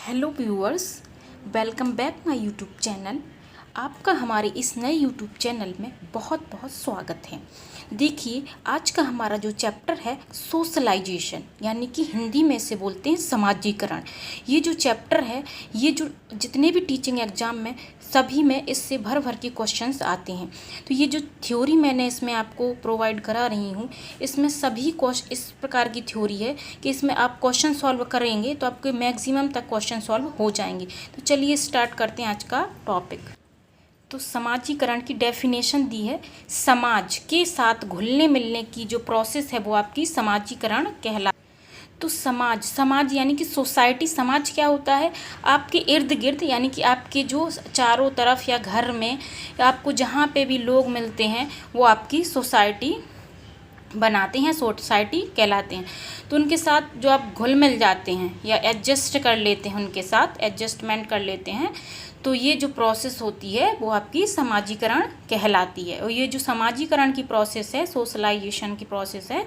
Hello viewers, welcome back my YouTube channel. आपका हमारे इस नए यूट्यूब चैनल में बहुत बहुत स्वागत है। देखिए, आज का हमारा जो चैप्टर है सोशलाइजेशन, यानी कि हिंदी में से बोलते हैं समाजीकरण। ये जो चैप्टर है, ये जो जितने भी टीचिंग एग्ज़ाम में सभी में इससे भर भर के क्वेश्चंस आते हैं। तो ये जो थ्योरी मैंने इसमें आपको प्रोवाइड करा रही हूँ, इसमें सभी इस प्रकार की थ्योरी है कि इसमें आप क्वेश्चन सॉल्व करेंगे तो आपके मैक्सिमम तक क्वेश्चन सॉल्व हो जाएंगे। तो चलिए स्टार्ट करते हैं आज का टॉपिक। तो समाजीकरण की डेफिनेशन दी है, समाज के साथ घुलने मिलने की जो प्रोसेस है वो आपकी समाजीकरण कहला। तो समाज यानी कि सोसाइटी। समाज क्या होता है? आपके इर्द गिर्द, यानी कि आपके जो चारों तरफ या घर में आपको जहाँ पे भी लोग मिलते हैं वो आपकी सोसाइटी बनाते हैं, सोसाइटी कहलाते हैं। तो उनके साथ जो आप घुल मिल जाते हैं या एडजस्ट कर लेते हैं, उनके साथ एडजस्टमेंट कर लेते हैं, तो ये जो प्रोसेस होती है वो आपकी समाजीकरण कहलाती है। और ये जो समाजीकरण की प्रोसेस है, सोशलाइजेशन की प्रोसेस है,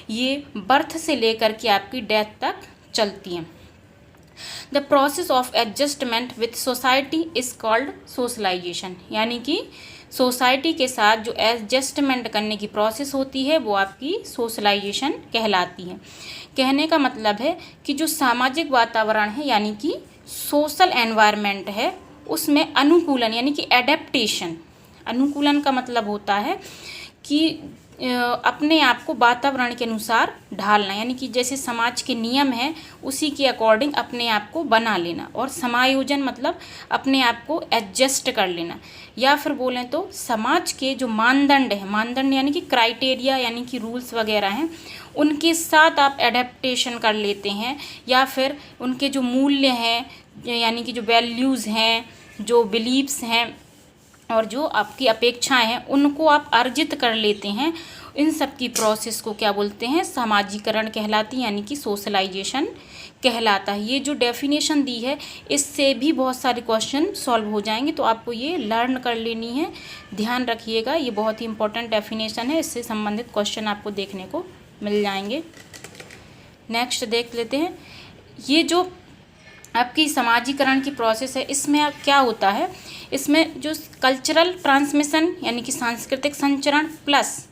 ये बर्थ से लेकर के आपकी डेथ तक चलती है। The process of adjustment with society is called socialisation, यानी कि सोसाइटी के साथ जो एडजस्टमेंट करने की प्रोसेस होती है वो आपकी सोशलाइजेशन कहलाती है। कहने का मतलब है कि जो सामाजिक वातावरण है, यानी कि सोशल एनवायरनमेंट है, उसमें अनुकूलन यानी कि एडेप्टेशन। अनुकूलन का मतलब होता है कि अपने आप को वातावरण के अनुसार ढालना, यानी कि जैसे समाज के नियम हैं उसी के अकॉर्डिंग अपने आप को बना लेना। और समायोजन मतलब अपने आप को एडजस्ट कर लेना। या फिर बोलें तो समाज के जो मानदंड है, मानदंड यानी कि क्राइटेरिया, यानी कि रूल्स वगैरह हैं, उनके साथ आप एडेप्टेशन कर लेते हैं। या फिर उनके जो मूल्य हैं, यानी कि जो वैल्यूज़ हैं, जो बिलीव्स हैं और जो आपकी अपेक्षाएं हैं, उनको आप अर्जित कर लेते हैं। इन सब की प्रोसेस को क्या बोलते हैं? समाजीकरण कहलाती है, यानी कि सोशलाइजेशन कहलाता है। ये जो डेफिनेशन दी है, इससे भी बहुत सारे क्वेश्चन सॉल्व हो जाएंगे, तो आपको ये लर्न कर लेनी है। ध्यान रखिएगा, ये बहुत ही इंपॉर्टेंट डेफिनेशन है, इससे संबंधित क्वेश्चन आपको देखने को मिल जाएंगे। नेक्स्ट देख लेते हैं। ये जो आपकी समाजीकरण की प्रोसेस है, इसमें क्या होता है? इसमें जो कल्चरल ट्रांसमिशन यानी कि सांस्कृतिक संचरण plus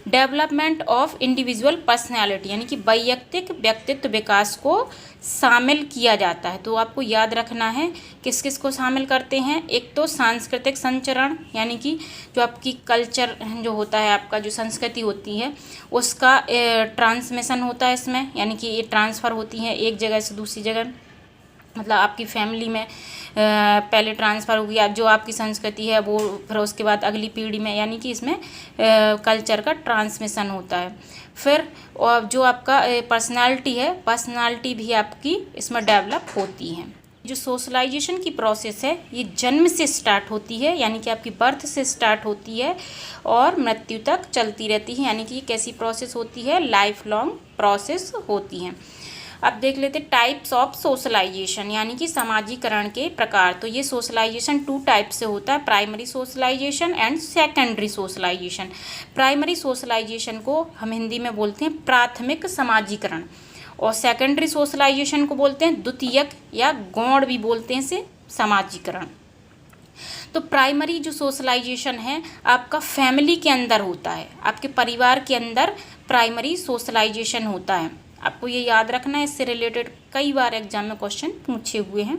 development of individual personality, यानी कि वैयक्तिक व्यक्तित्व विकास को शामिल किया जाता है। तो आपको याद रखना है किस किस को शामिल करते हैं। एक तो सांस्कृतिक संचरण, यानी कि जो आपकी कल्चर जो होता है, आपका जो संस्कृति होती है, उसका ट्रांसमिशन होता है इसमें, यानी कि ये ट्रांसफ़र होती है एक जगह से दूसरी जगह। मतलब आपकी फैमिली में पहले ट्रांसफ़र होगी, जो आपकी संस्कृति है वो, फिर उसके बाद अगली पीढ़ी में, यानी कि इसमें कल्चर का ट्रांसमिशन होता है। फिर और जो आपका पर्सनालिटी है, पर्सनालिटी भी आपकी इसमें डेवलप होती है। जो सोशलाइजेशन की प्रोसेस है, ये जन्म से स्टार्ट होती है, यानी कि आपकी बर्थ से स्टार्ट होती है और मृत्यु तक चलती रहती है। यानी कि ये कैसी प्रोसेस होती है? लाइफ लॉन्ग प्रोसेस होती है। अब देख लेते टाइप्स ऑफ सोशलाइजेशन, यानी कि समाजीकरण के प्रकार। तो ये सोशलाइजेशन 2 टाइप से होता है, primary socialisation and secondary socialisation. Primary socialisation को हम हिंदी में बोलते हैं प्राथमिक समाजीकरण, और सेकेंडरी सोशलाइजेशन को बोलते हैं द्वितीयक या गौण भी बोलते हैं इसे, समाजीकरण। तो प्राइमरी जो सोशलाइजेशन है आपका फैमिली के अंदर होता है, आपके परिवार के अंदर प्राइमरी सोशलाइजेशन होता है। आपको ये याद रखना है, इससे रिलेटेड कई बार एग्जाम में क्वेश्चन पूछे हुए हैं।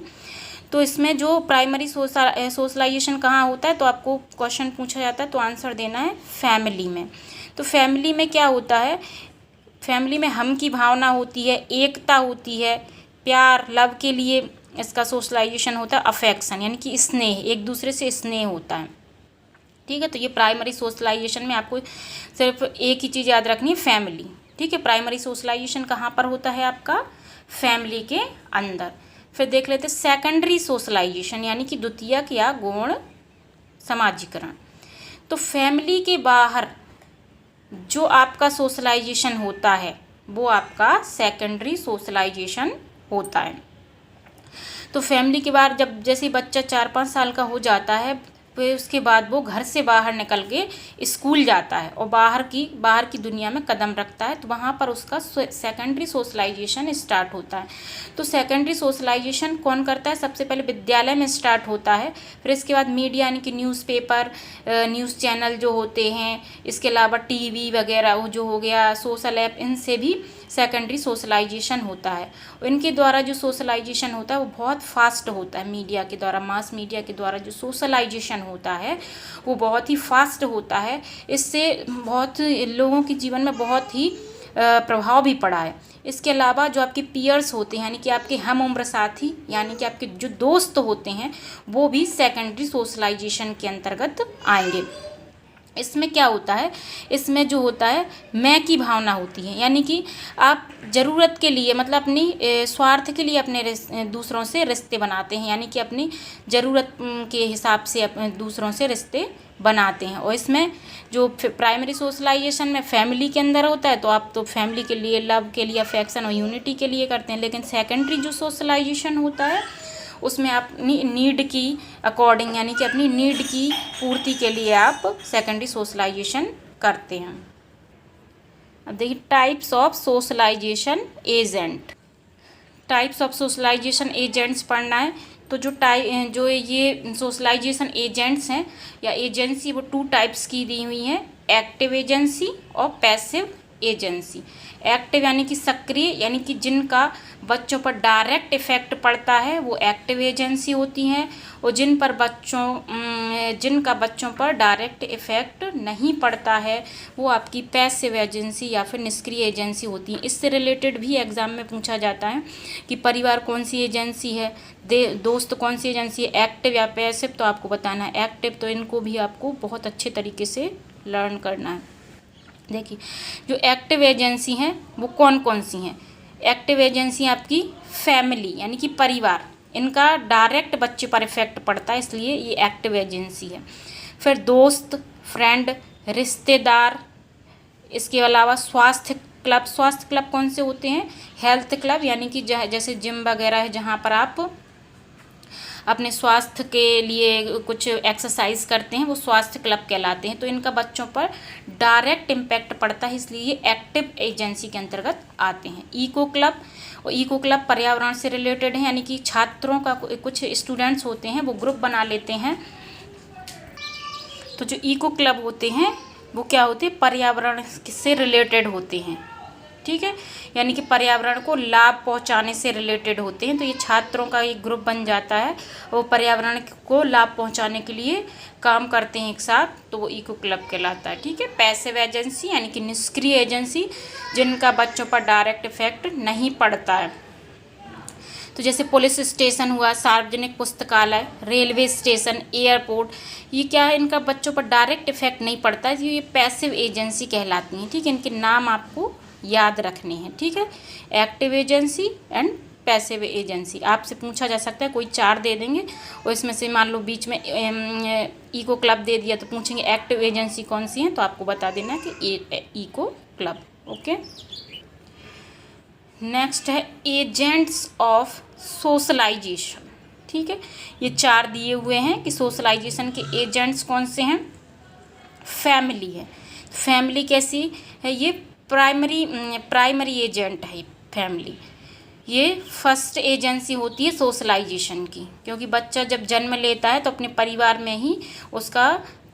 तो इसमें जो प्राइमरी सोशलाइजेशन कहाँ होता है, तो आपको क्वेश्चन पूछा जाता है तो आंसर देना है फैमिली में। तो फैमिली में क्या होता है? फैमिली में हम की भावना होती है, एकता होती है, प्यार लव के लिए इसका सोशलाइजेशन होता है, अफेक्शन यानी कि स्नेह, एक दूसरे से स्नेह होता है। ठीक है, तो ये प्राइमरी सोशलाइजेशन में आपको सिर्फ एक ही चीज़ याद रखनी है, फैमिली। ठीक है, प्राइमरी सोशलाइजेशन कहाँ पर होता है? आपका फैमिली के अंदर। फिर देख लेते सेकेंडरी सोशलाइजेशन, यानी कि द्वितीयक या गौण समाजीकरण। तो फैमिली के बाहर जो आपका सोशलाइजेशन होता है वो आपका सेकेंडरी सोशलाइजेशन होता है। तो फैमिली के बाहर जब जैसे बच्चा 4-5 साल का हो जाता है, फिर उसके बाद वो घर से बाहर निकल के स्कूल जाता है और बाहर की दुनिया में कदम रखता है, तो वहाँ पर उसका सेकेंडरी सोशलाइजेशन स्टार्ट होता है। तो सेकेंडरी सोशलाइजेशन कौन करता है? सबसे पहले विद्यालय में स्टार्ट होता है, फिर इसके बाद मीडिया यानी कि न्यूज़पेपर, न्यूज़ चैनल जो होते हैं, इसके अलावा टीवी वगैरह वो जो हो गया, सोशल ऐप, इनसे भी सेकेंडरी सोशलाइजेशन होता है। इनके द्वारा जो सोशलाइजेशन होता है वो बहुत फास्ट होता है। मीडिया के द्वारा, मास मीडिया के द्वारा जो सोशलाइजेशन होता है वो बहुत ही फास्ट होता है। इससे बहुत लोगों के जीवन में बहुत ही प्रभाव भी पड़ा है। इसके अलावा जो आपके पीयर्स होते हैं यानी कि आपके हम उम्र साथी यानी कि आपके जो दोस्त होते हैं वो भी सेकेंडरी सोशलाइजेशन के अंतर्गत आएंगे। इसमें क्या होता है? इसमें जो होता है मैं की भावना होती है, यानी कि आप ज़रूरत के लिए मतलब अपनी स्वार्थ के लिए अपने दूसरों से रिश्ते बनाते हैं, यानी कि अपनी ज़रूरत के हिसाब से अपने दूसरों से रिश्ते बनाते हैं। और इसमें जो प्राइमरी सोशलाइजेशन में फैमिली के अंदर होता है तो आप तो फैमिली के लिए, लव के लिए, अफेक्शन और यूनिटी के लिए करते हैं, लेकिन सेकेंडरी जो सोशलाइजेशन होता है उसमें आप अपनी नीड की अकॉर्डिंग यानी कि अपनी नीड की पूर्ति के लिए आप सेकेंडरी सोशलाइजेशन करते हैं। अब देखिए types of socialisation agent. Types of socialisation agents पढ़ना है तो जो ये सोशलाइजेशन एजेंट्स हैं या एजेंसी वो 2 टाइप्स की दी हुई हैं, एक्टिव एजेंसी और पैसिव एजेंसी। एक्टिव यानी कि सक्रिय, यानी कि जिनका बच्चों पर डायरेक्ट इफेक्ट पड़ता है वो एक्टिव एजेंसी होती हैं, और जिनका बच्चों पर डायरेक्ट इफेक्ट नहीं पड़ता है वो आपकी पैसिव एजेंसी या फिर निष्क्रिय एजेंसी होती है। इससे रिलेटेड भी एग्ज़ाम में पूछा जाता है कि परिवार कौन सी एजेंसी है, दोस्त कौन सी एजेंसी है, एक्टिव या पैसिव, तो आपको बताना है एक्टिव। तो इनको भी आपको बहुत अच्छे तरीके से लर्न करना है। देखिए जो एक्टिव एजेंसी हैं वो कौन कौन सी हैं? एक्टिव एजेंसी आपकी फैमिली यानी कि परिवार, इनका डायरेक्ट बच्चे पर इफेक्ट पड़ता है इसलिए ये एक्टिव एजेंसी है। फिर दोस्त, फ्रेंड, रिश्तेदार, इसके अलावा स्वास्थ्य क्लब। स्वास्थ्य क्लब कौन से होते हैं? हेल्थ क्लब, यानी कि जैसे जिम वगैरह है जहाँ पर आप अपने स्वास्थ्य के लिए कुछ एक्सरसाइज करते हैं, वो स्वास्थ्य क्लब कहलाते हैं। तो इनका बच्चों पर डायरेक्ट इम्पैक्ट पड़ता है इसलिए ये एक्टिव एजेंसी के अंतर्गत आते हैं। इको क्लब, और इको क्लब पर्यावरण से रिलेटेड है, यानी कि छात्रों का कुछ स्टूडेंट्स होते हैं वो ग्रुप बना लेते हैं। तो जो इको क्लब होते हैं वो क्या होते हैं? पर्यावरण से रिलेटेड होते हैं, ठीक है, यानी कि पर्यावरण को लाभ पहुंचाने से रिलेटेड होते हैं। तो ये छात्रों का एक ग्रुप बन जाता है, वो पर्यावरण को लाभ पहुंचाने के लिए काम करते हैं एक साथ, तो वो इको क्लब कहलाता है, ठीक है। पैसिव एजेंसी यानी कि निष्क्रिय एजेंसी, जिनका बच्चों पर डायरेक्ट इफेक्ट नहीं पड़ता है। तो जैसे पुलिस स्टेशन हुआ, सार्वजनिक पुस्तकालय, रेलवे स्टेशन, एयरपोर्ट, ये क्या है? इनका बच्चों पर डायरेक्ट इफेक्ट नहीं पड़ता है, तो ये पैसिव एजेंसी कहलाती हैं, ठीक है। इनके नाम आपको याद रखने हैं, ठीक है। Active agency and passive agency आपसे पूछा जा सकता है, कोई 4 दे देंगे और इसमें से मान लो बीच में इको क्लब दे दिया तो पूछेंगे एक्टिव एजेंसी कौन सी है, तो आपको बता देना कि इको क्लब, ओके। नेक्स्ट है एजेंट्स ऑफ सोशलाइजेशन, ठीक है। ये 4 दिए हुए हैं कि सोशलाइजेशन के एजेंट्स कौन से हैं। फैमिली है, फैमिली कैसी है? ये प्राइमरी एजेंट है फैमिली। ये फर्स्ट एजेंसी होती है सोशलाइजेशन की, क्योंकि बच्चा जब जन्म लेता है तो अपने परिवार में ही उसका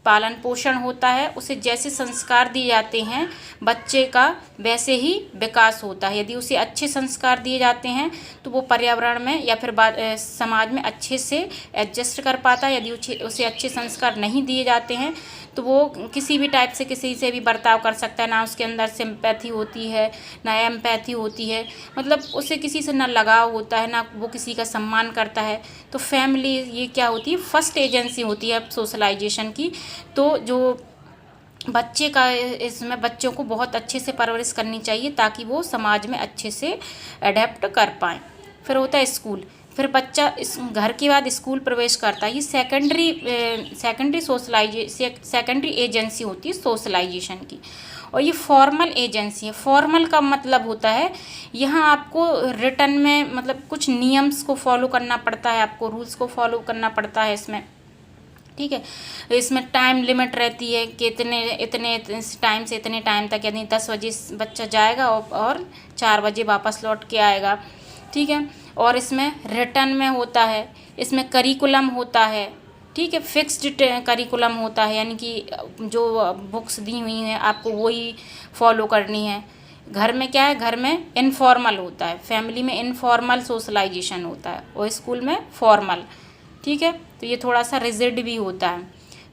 पालन पोषण होता है, उसे जैसे संस्कार दिए जाते हैं बच्चे का वैसे ही विकास होता है। यदि उसे अच्छे संस्कार दिए जाते हैं तो वो पर्यावरण में या फिर समाज में अच्छे से एडजस्ट कर पाता है। यदि उसे अच्छे संस्कार नहीं दिए जाते हैं तो वो किसी भी टाइप से किसी से भी बर्ताव कर सकता है, ना उसके अंदर सिंपैथी होती है ना एम्पैथी होती है, मतलब उसे किसी से ना लगाव होता है ना वो किसी का सम्मान करता है। तो फैमिली ये क्या होती है? फर्स्ट एजेंसी होती है सोशलाइजेशन की। तो जो बच्चे का इसमें बच्चों को बहुत अच्छे से परवरिश करनी चाहिए ताकि वो समाज में अच्छे से अडेप्ट कर पाएँ। फिर होता है स्कूल, फिर बच्चा इस घर के बाद स्कूल प्रवेश करता है। ये सेकेंडरी एजेंसी होती है सोशलाइजेशन की। और ये फॉर्मल एजेंसी है। फॉर्मल का मतलब होता है यहाँ आपको रिटर्न में मतलब कुछ नियम्स को फॉलो करना पड़ता है, आपको रूल्स को फॉलो करना पड़ता है इसमें, ठीक है। इसमें टाइम लिमिट रहती है कि इतने इतने टाइम से इतने टाइम तक, यानी 10 बजे बच्चा जाएगा और 4 बजे वापस लौट के आएगा, ठीक है। और इसमें रिटर्न में होता है, इसमें करिकुलम होता है, ठीक है, फिक्स्ड करिकुलम होता है, यानी कि जो बुक्स दी हुई हैं आपको वही फॉलो करनी है। घर में क्या है, घर में इनफॉर्मल होता है, फैमिली में इनफॉर्मल सोशलाइजेशन होता है और स्कूल में फॉर्मल, ठीक है। तो ये थोड़ा सा रिजिड भी होता है।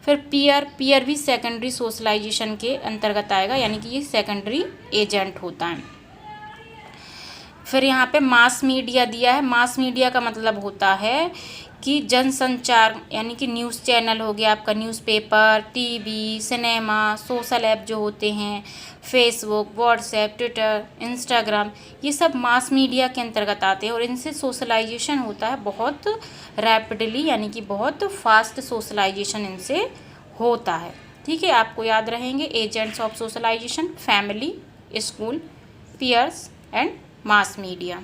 फिर पीयर भी सेकेंडरी सोशलाइजेशन के अंतर्गत आएगा, यानी कि ये सेकेंडरी एजेंट होता है। फिर यहाँ पे मास मीडिया दिया है। मास मीडिया का मतलब होता है कि जनसंचार, यानी कि न्यूज़ चैनल हो गया आपका, newspaper, TV, cinema, social app जो होते हैं, फेसबुक, व्हाट्सएप, ट्विटर, इंस्टाग्राम, ये सब मास मीडिया के अंतर्गत आते हैं और इनसे सोशलाइजेशन होता है बहुत रैपिडली, यानी कि बहुत फास्ट सोशलाइजेशन इनसे होता है, ठीक है। आपको याद रहेंगे agents of socialisation: family, school, peers and mass media.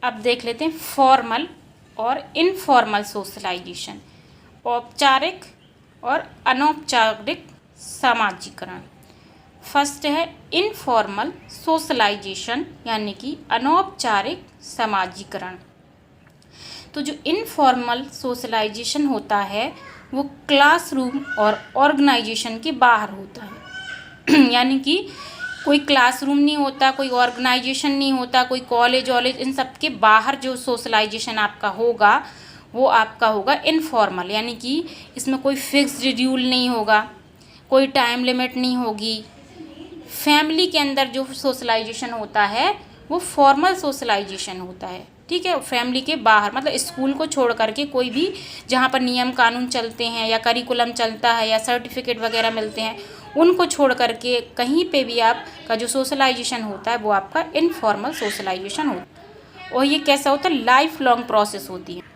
अब देख लेते हैं फॉर्मल और इनफॉर्मल सोशलाइजेशन, औपचारिक और अनौपचारिक समाजीकरण। फर्स्ट है इनफॉर्मल सोशलाइजेशन, यानी कि अनौपचारिक समाजीकरण। तो जो इनफॉर्मल सोशलाइजेशन होता है वो क्लासरूम और ऑर्गेनाइजेशन के बाहर होता है यानी कि कोई क्लासरूम नहीं होता, कोई ऑर्गेनाइजेशन नहीं होता, कोई कॉलेज वॉलेज, इन सब के बाहर जो सोशलाइजेशन आपका होगा वो आपका होगा इनफॉर्मल, यानी कि इसमें कोई फिक्स्ड रूल नहीं होगा, कोई टाइम लिमिट नहीं होगी। फैमिली के अंदर जो सोशलाइजेशन होता है वो फॉर्मल सोशलाइजेशन होता है, ठीक है। फैमिली के बाहर मतलब स्कूल को छोड़ करके कोई भी जहाँ पर नियम कानून चलते हैं या करिकुलम चलता है या सर्टिफिकेट वगैरह मिलते हैं, उनको छोड़ करके कहीं पे भी आपका जो सोशलाइजेशन होता है वो आपका इनफॉर्मल सोशलाइजेशन होता है। और ये कैसा होता है, लाइफ लॉन्ग प्रोसेस होती है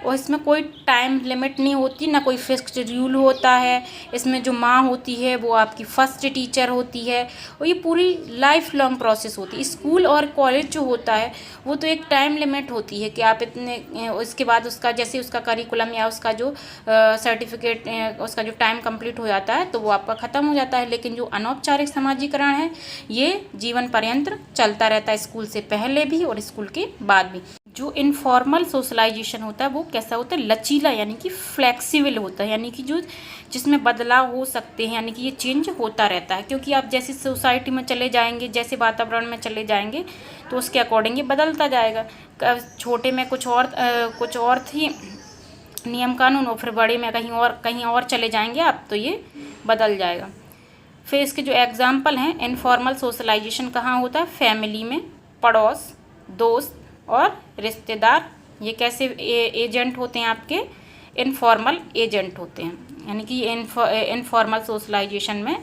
और इसमें कोई टाइम लिमिट नहीं होती, ना कोई फिक्स्ड रूल होता है। इसमें जो माँ होती है वो आपकी फर्स्ट टीचर होती है और ये पूरी लाइफ लॉन्ग प्रोसेस होती है। स्कूल और कॉलेज जो होता है वो तो एक टाइम लिमिट होती है कि आप इतने, उसके बाद उसका जैसे उसका करिकुलम या उसका जो सर्टिफिकेट, उसका जो टाइम कंप्लीट हो जाता है तो वो आपका ख़त्म हो जाता है। लेकिन जो अनौपचारिक समाजीकरण है ये जीवन पर्यंत चलता रहता है, स्कूल से पहले भी और स्कूल के बाद भी। जो इनफॉर्मल सोशलाइजेशन होता है वो कैसा होता है, लचीला, यानी कि फ्लेक्सिबल होता है, यानी कि जो जिसमें बदलाव हो सकते हैं, यानी कि ये चेंज होता रहता है। क्योंकि आप जैसे सोसाइटी में चले जाएंगे, जैसे वातावरण में चले जाएंगे तो उसके अकॉर्डिंग ये बदलता जाएगा। छोटे में कुछ और थी नियम कानून और फिर बड़े में कहीं और चले जाएंगे आप तो ये बदल जाएगा। फिर इसके जो एग्जाम्पल हैं, इनफॉर्मल सोशलाइजेशन कहाँ होता है, फैमिली में, पड़ोस, दोस्त और रिश्तेदार, ये कैसे एजेंट होते हैं आपके, इनफॉर्मल एजेंट होते हैं, यानी कि इनफॉर्मल सोशलाइजेशन में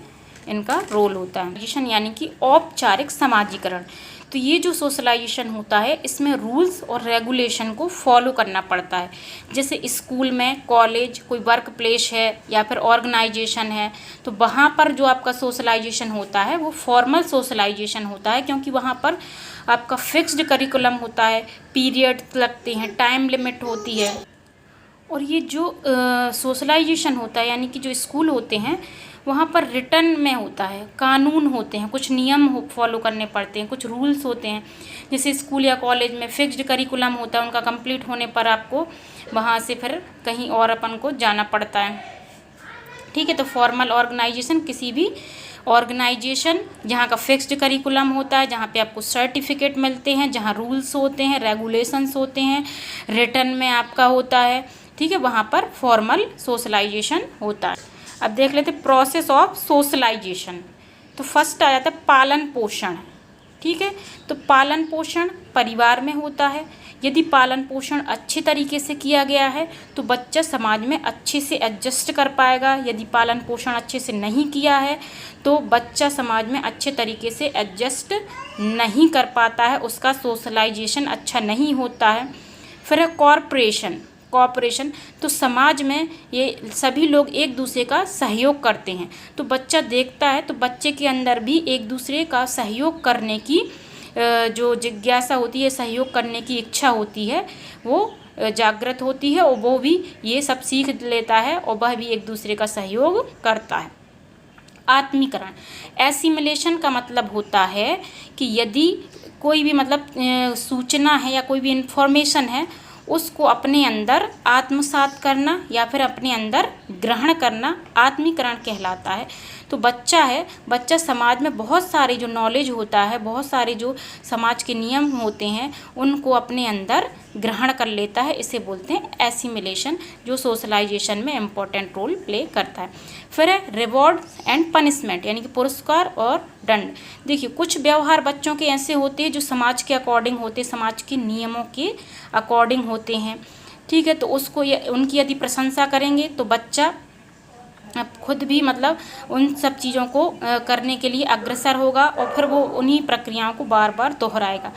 इनका रोल होता है। यानी कि औपचारिक समाजीकरण, तो ये जो सोशलाइजेशन होता है इसमें रूल्स और रेगुलेशन को फॉलो करना पड़ता है। जैसे स्कूल में, कॉलेज, कोई वर्क प्लेस है या फिर ऑर्गेनाइजेशन है तो वहाँ पर जो आपका सोशलाइजेशन होता है वो फॉर्मल सोशलाइजेशन होता है, क्योंकि वहाँ पर आपका फिक्स्ड करिकुलम होता है, पीरियड लगते हैं, टाइम लिमिट होती है। और ये जो सोशलाइजेशन होता है यानी कि जो स्कूल होते हैं वहाँ पर रिटर्न में होता है, कानून होते हैं, कुछ नियम फॉलो करने पड़ते हैं, कुछ रूल्स होते हैं। जैसे स्कूल या कॉलेज में फिक्स्ड करिकुलम होता है, उनका कंप्लीट होने पर आपको वहाँ से फिर कहीं और अपन को जाना पड़ता है, ठीक है। तो फॉर्मल ऑर्गेनाइजेशन किसी भी ऑर्गेनाइजेशन जहाँ का फिक्स्ड करिकुलम होता है, जहाँ पे आपको सर्टिफिकेट मिलते हैं, जहाँ रूल्स होते हैं, रेगुलेशंस होते हैं, रिटर्न में आपका होता है, ठीक है, वहाँ पर फॉर्मल सोशलाइजेशन होता है। अब देख लेते हैं प्रोसेस ऑफ सोशलाइजेशन। तो फर्स्ट आ जाता है पालन पोषण, ठीक है। तो पालन पोषण परिवार में होता है। यदि पालन पोषण अच्छे तरीके से किया गया है तो बच्चा समाज में अच्छे से एडजस्ट कर पाएगा। यदि पालन पोषण अच्छे से नहीं किया है तो बच्चा समाज में अच्छे तरीके से एडजस्ट नहीं कर पाता है, उसका सोशलाइजेशन अच्छा नहीं होता है। फिर है कॉपरेशन, तो समाज में ये सभी लोग एक दूसरे का सहयोग करते हैं, तो बच्चा देखता है तो बच्चे के अंदर भी एक दूसरे का सहयोग करने की जो जिज्ञासा होती है, सहयोग करने की इच्छा होती है, वो जागृत होती है और वो भी ये सब सीख लेता है और वह भी एक दूसरे का सहयोग करता है। आत्मीकरण, एसिमिलेशन का मतलब होता है कि यदि कोई भी मतलब सूचना है या कोई भी इन्फॉर्मेशन है, उसको अपने अंदर आत्मसात करना या फिर अपने अंदर ग्रहण करना आत्मीकरण कहलाता है। तो बच्चा समाज में बहुत सारे जो नॉलेज होता है, बहुत सारे जो समाज के नियम होते हैं, उनको अपने अंदर ग्रहण कर लेता है। इसे बोलते हैं एसिमिलेशन, जो सोशलाइजेशन में इम्पोर्टेंट रोल प्ले करता है। फिर है रिवॉर्ड एंड पनिशमेंट, यानी कि पुरस्कार और दंड। देखिए, कुछ व्यवहार बच्चों के ऐसे होते हैं जो समाज के अकॉर्डिंग होते हैं, समाज के नियमों के अकॉर्डिंग होते हैं, ठीक है। तो उसको उनकी यदि प्रशंसा करेंगे तो बच्चा अब खुद भी मतलब उन सब चीज़ों को करने के लिए अग्रसर होगा और फिर वो उन्हीं प्रक्रियाओं को बार बार दोहराएगा।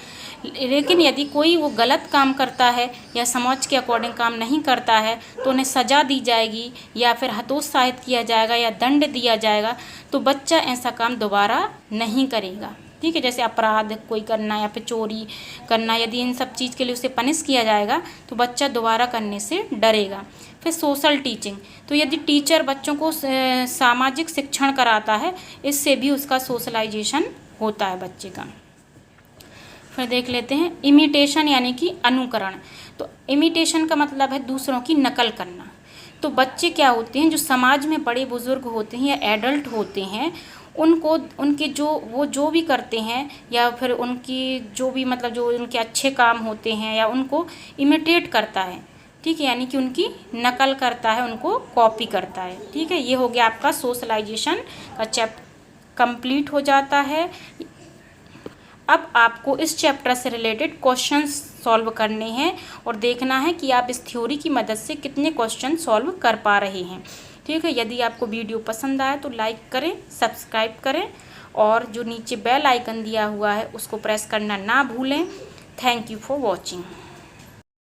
लेकिन यदि कोई वो गलत काम करता है या समाज के अकॉर्डिंग काम नहीं करता है तो उन्हें सज़ा दी जाएगी या फिर हतोत्साहित किया जाएगा या दंड दिया जाएगा, तो बच्चा ऐसा काम दोबारा नहीं करेगा, ठीक है। जैसे अपराध कोई करना या फिर चोरी करना, यदि इन सब चीज़ के लिए उसे पनिश किया जाएगा तो बच्चा दोबारा करने से डरेगा। फिर सोशल टीचिंग, तो यदि टीचर बच्चों को सामाजिक शिक्षण कराता है, इससे भी उसका सोशलाइजेशन होता है बच्चे का। फिर देख लेते हैं इमिटेशन, यानी कि अनुकरण। तो इमिटेशन का मतलब है दूसरों की नकल करना। तो बच्चे क्या होते हैं, जो समाज में बड़े बुजुर्ग होते हैं या एडल्ट होते हैं, उनको उनके वो जो भी करते हैं या फिर उनकी जो भी मतलब जो उनके अच्छे काम होते हैं या उनको इमिटेट करता है, ठीक है, यानी कि उनकी नकल करता है, उनको कॉपी करता है, ठीक है। ये हो गया आपका सोशलाइजेशन का चैप्टर कंप्लीट हो जाता है। अब आपको इस चैप्टर से रिलेटेड क्वेश्चंस सॉल्व करने हैं और देखना है कि आप इस थ्योरी की मदद से कितने क्वेश्चन सॉल्व कर पा रहे हैं, ठीक है। यदि आपको वीडियो पसंद आए तो लाइक करें, सब्सक्राइब करें और जो नीचे बेल आइकन दिया हुआ है उसको प्रेस करना ना भूलें। Thank you for watching.